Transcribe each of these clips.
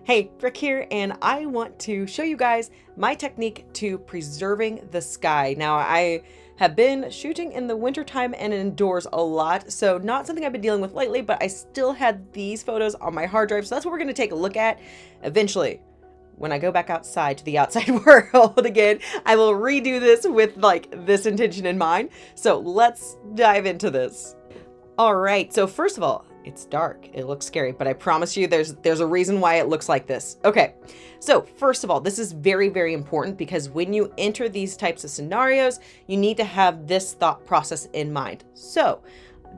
Hey, Rick here, and I want to show you guys my technique to preserving the sky. Now, I have been shooting in the wintertime and indoors a lot, so not something I've been dealing with lately, but I still had these photos on my hard drive, so that's what we're going to take a look at eventually. When I go back outside to the outside world again, I will redo this with this intention in mind. So let's dive into this. All right, so first of all, it's dark. It looks scary, but I promise you there's a reason why it looks like this. Okay, so first of all, this is very, very important because when you enter these types of scenarios, you need to have this thought process in mind. So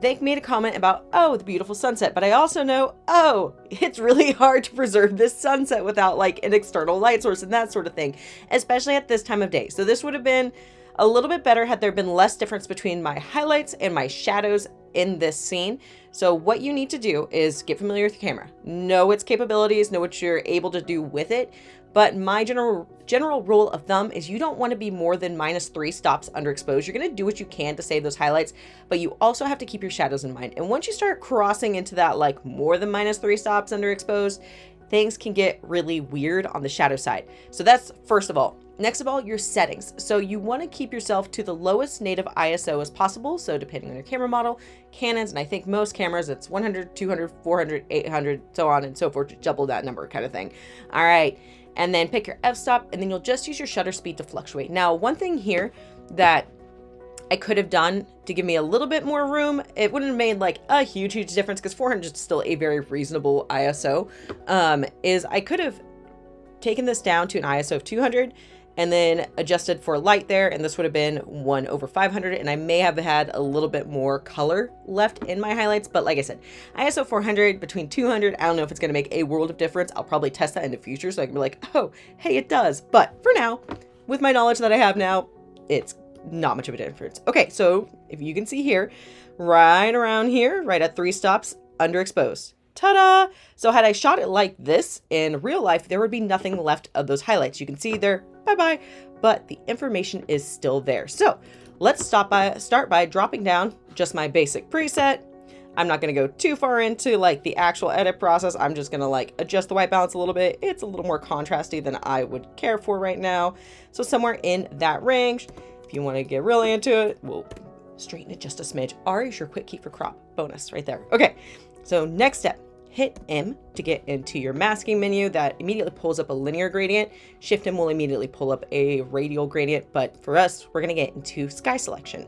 they made a comment about, oh, the beautiful sunset, but I also know, oh, it's really hard to preserve this sunset without like an external light source and that sort of thing, especially at this time of day. So this would have been a little bit better had there been less difference between my highlights and my shadows in this scene. So what you need to do is get familiar with your camera, know its capabilities, know what you're able to do with it. But my general rule of thumb is you don't want to be more than -3 stops underexposed. You're going to do what you can to save those highlights, but you also have to keep your shadows in mind. And once you start crossing into that like more than -3 stops underexposed, things can get really weird on the shadow side. So that's first of all. Next of all, your settings. So you want to keep yourself to the lowest native ISO as possible. So depending on your camera model, Canons, and I think most cameras, it's 100, 200, 400, 800, so on and so forth, double that number kind of thing. All right. And then pick your f-stop, and then you'll just use your shutter speed to fluctuate. Now, one thing here that I could have done to give me a little bit more room, it wouldn't have made like a huge difference because 400 is still a very reasonable ISO, is I could have taken this down to an ISO of 200 and then adjusted for light there, and this would have been 1/500, and I may have had a little bit more color left in my highlights, but like I said, ISO 400 between 200, I don't know if it's going to make a world of difference. I'll probably test that in the future so I can be like, oh, hey, it does. But for now, with my knowledge that I have now, it's not much of a difference. Okay, so if you can see here, right around here, right at 3 stops, underexposed. Ta-da! So had I shot it like this in real life, there would be nothing left of those highlights. You can see they're bye-bye, but the information is still there. So let's start by dropping down just my basic preset. I'm not going to go too far into like the actual edit process. I'm just going to like adjust the white balance a little bit. It's a little more contrasty than I would care for right now. So somewhere in that range. If you want to get really into it, we'll straighten it just a smidge. R is your quick key for crop. Bonus right there. Okay, so next step. Hit M to get into your masking menu. That immediately pulls up a linear gradient. Shift M will immediately pull up a radial gradient, but for us, we're gonna get into sky selection.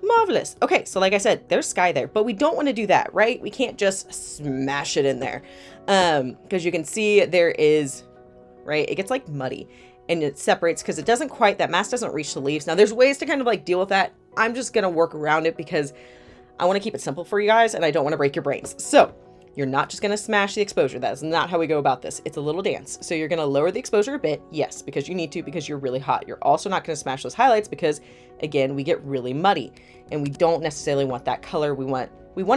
Marvelous. Okay, so like I said, there's sky there, but we don't want to do that, right? We can't just smash it in there, because you can see there is, right? It gets like muddy and it separates because it doesn't quite, that mask doesn't reach the leaves. Now there's ways to kind of like deal with that. I'm just gonna work around it because I want to keep it simple for you guys and I don't want to break your brains. So you're not just going to smash the exposure. That is not how we go about this. It's a little dance. So you're going to lower the exposure a bit. Yes, because you need to, because you're really hot. You're also not going to smash those highlights because, again, we get really muddy and we don't necessarily want that color. We want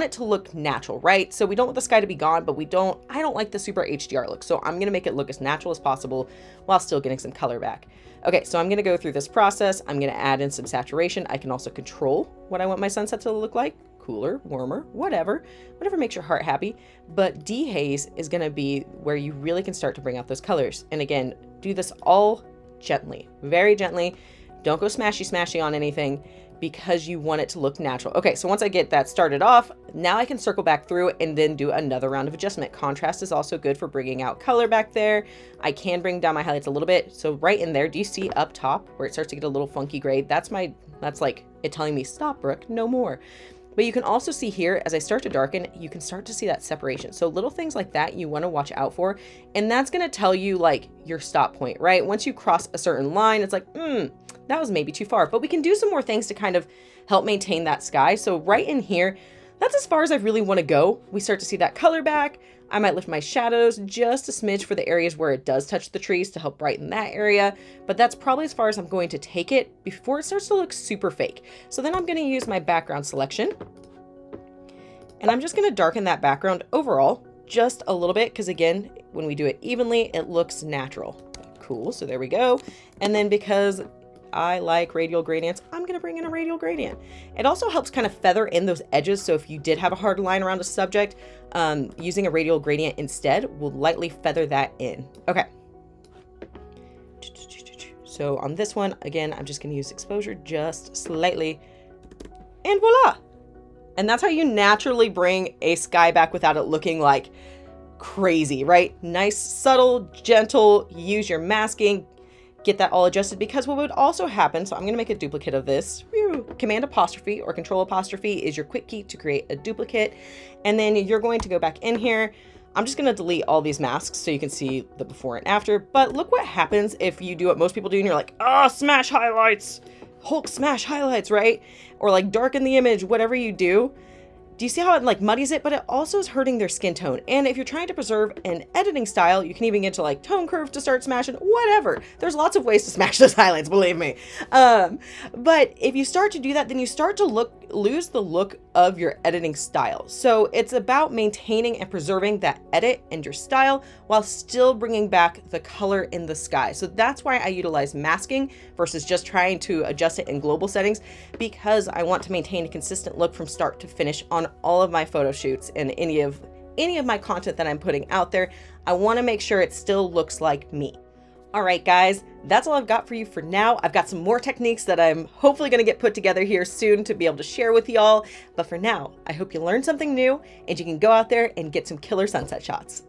it to look natural, right? So we don't want the sky to be gone, but I don't like the super HDR look. So I'm going to make it look as natural as possible while still getting some color back. Okay, so I'm going to go through this process. I'm going to add in some saturation. I can also control what I want my sunset to look like. Cooler, warmer, whatever makes your heart happy. But dehaze is going to be where you really can start to bring out those colors. And again, do this all gently, very gently. Don't go smashy on anything because you want it to look natural. Okay, so once I get that started off, now I can circle back through and then do another round of adjustment. Contrast is also good for bringing out color back there. I can bring down my highlights a little bit. So right in there, do you see up top where it starts to get a little funky gray? That's like it telling me, stop, Brooke, no more. But you can also see here, as I start to darken, you can start to see that separation. So little things like that you want to watch out for. And that's going to tell you like your stop point, right? Once you cross a certain line, it's like, that was maybe too far. But we can do some more things to kind of help maintain that sky. So right in here, that's as far as I really want to go. We start to see that color back. I might lift my shadows just a smidge for the areas where it does touch the trees to help brighten that area. But that's probably as far as I'm going to take it before it starts to look super fake. So then I'm going to use my background selection. And I'm just going to darken that background overall just a little bit because, again, when we do it evenly, it looks natural. Cool. So there we go. And then because I like radial gradients, I'm gonna bring in a radial gradient. It also helps kind of feather in those edges. So if you did have a hard line around a subject, using a radial gradient instead will lightly feather that in. Okay. So on this one, again, I'm just gonna use exposure just slightly, and voila. And that's how you naturally bring a sky back without it looking like crazy, right? Nice, subtle, gentle, use your masking, get that all adjusted, because what would also happen, so I'm going to make a duplicate of this. Command apostrophe or control apostrophe is your quick key to create a duplicate. And then you're going to go back in here. I'm just going to delete all these masks so you can see the before and after. But look what happens if you do what most people do and you're like, ah, smash highlights, Hulk smash highlights, right? Or like darken the image, whatever you do. Do you see how it like muddies it? But it also is hurting their skin tone. And if you're trying to preserve an editing style, you can even get to like tone curve to start smashing, whatever. There's lots of ways to smash those highlights, believe me. But if you start to do that, then you start to lose the look of your editing style. So it's about maintaining and preserving that edit and your style while still bringing back the color in the sky. So that's why I utilize masking versus just trying to adjust it in global settings, because I want to maintain a consistent look from start to finish on all of my photo shoots and any of my content that I'm putting out there. I want to make sure it still looks like me. All right, guys, that's all I've got for you for now. I've got some more techniques that I'm hopefully going to get put together here soon to be able to share with y'all. But for now, I hope you learned something new and you can go out there and get some killer sunset shots.